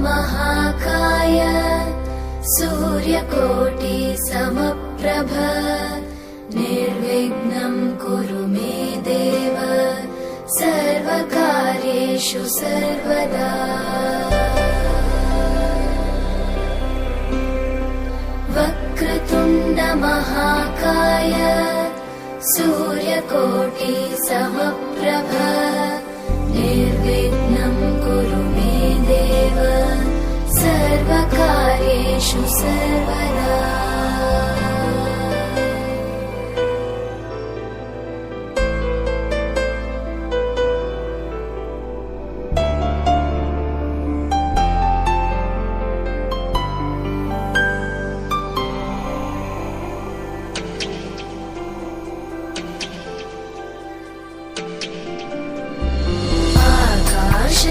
महाकाय सूर्यकोटि समप्रभ निर्विघ्नं कुरु मे देव सर्वकार्येषु सर्वदा। वक्रतुण्ड महाकाय सूर्यकोटि समप्रभ निर्विघ्नं कुरु मे देव सर्वकार्येषु सर्वदा।